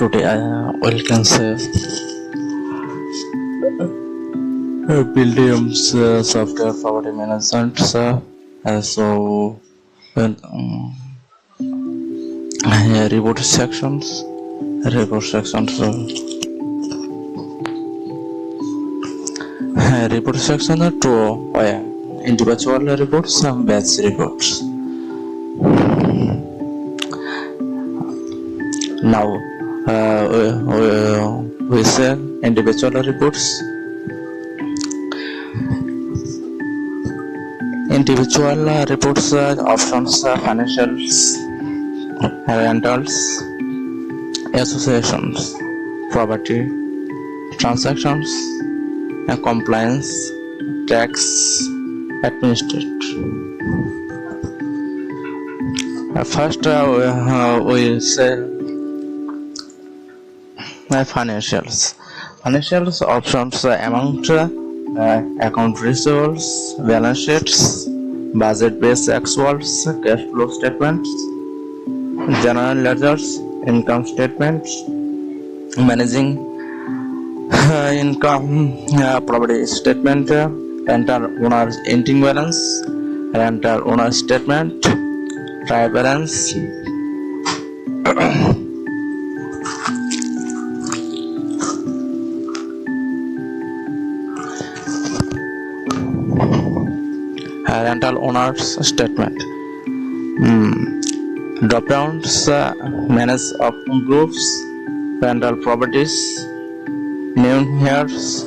Today I will consider Buildium's software property management. So when report sections, report section are to individual reports and batch reports. Now we say individual reports. Individual reports options financials, rentals, associations, property transactions, compliance, tax, administration. First we say financials. Financials options amount, account receivables, balance sheets, budget-based actuals, cash flow statements, general ledgers, income statements, managing income, property statement, rental owner's ending balance, rental owner statement, trial balance. Rental owner's statement. Drop downs, manage of groups, rental properties, new hires,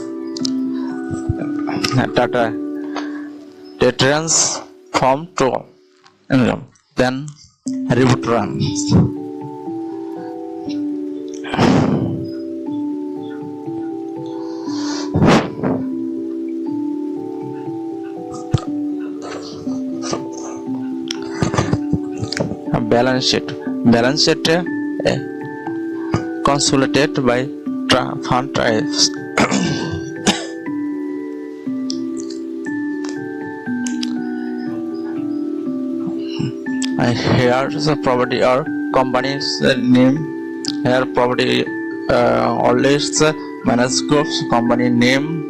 data returns from to income, then report runs. Balance sheet consolidated by fund types. Here's the property or company's name. Here property or lists, managed groups, company name.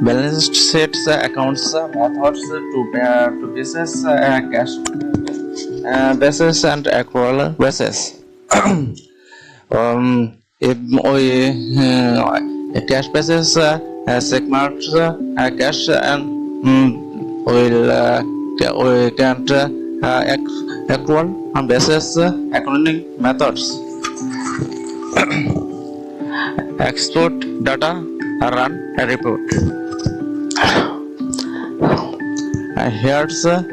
Balance sheets, accounts, methods to basis, cash basis and accrual basis. If we cash basis segments cash and we can't accrual on basis accounting methods. Export data, run a report. Here's a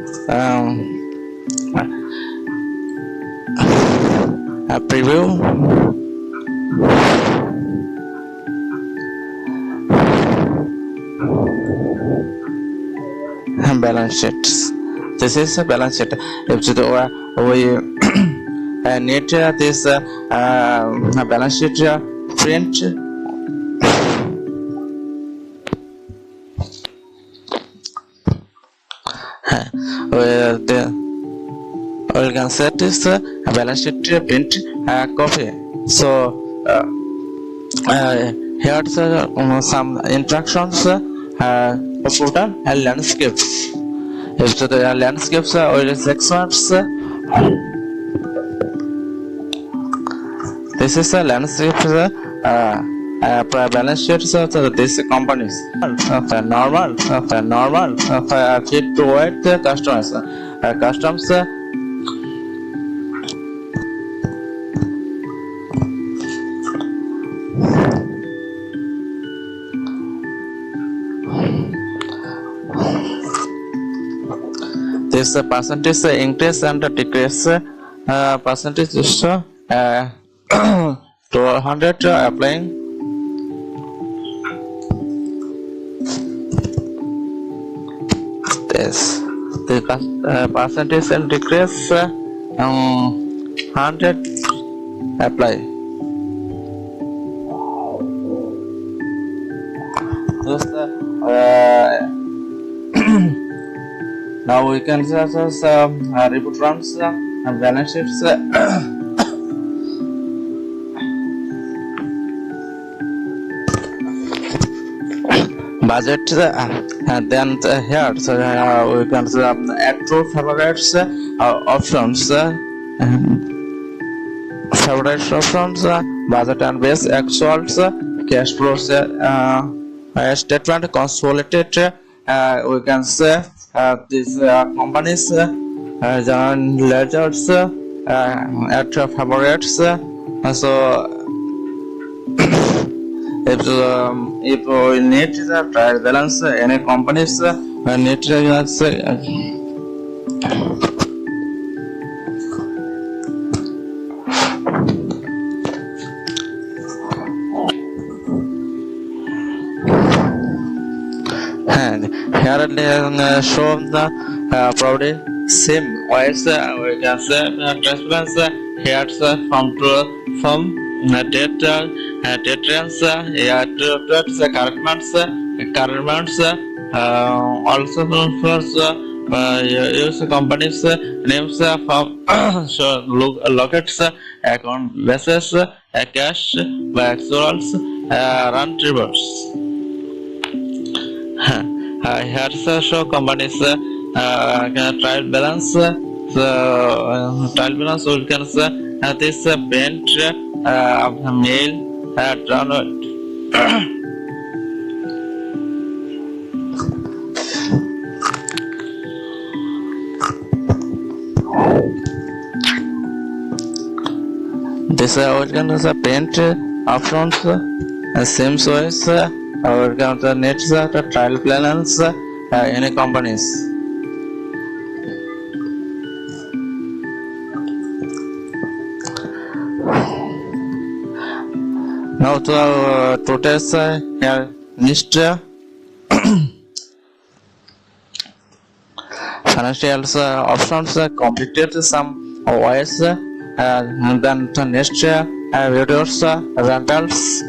preview. Balance sheets. This is a balance sheet. If we need this balance sheet print. We can set this balance sheet print copy. So here's some instructions for the landscapes. If the landscapes or sections, this is a landscape balance sheet. So this companies normal fit to wait the customers. Customs this percentage increase and decrease, percentage is to 100 applying. This the percentage and decrease 100 apply. Just now we can just report runs and balance sheets budget, and then here we can add two favorites options. Favorite options, budget and base actuals, cash flows, statement, consolidate. We can say these companies, general ledgers, add favorites. So if we need the trial balance, any companies need and here show the property same wise we can say transparency here from data trends current months also first use companies names from so locates account basis cash by actuals run reverse. Here's show companies trial balance. So trial balance we can say this bench mail download. This we can paint options same choice. We can need the trial balance any companies. Now to test here list financial options completed some OS and then the next videos rentals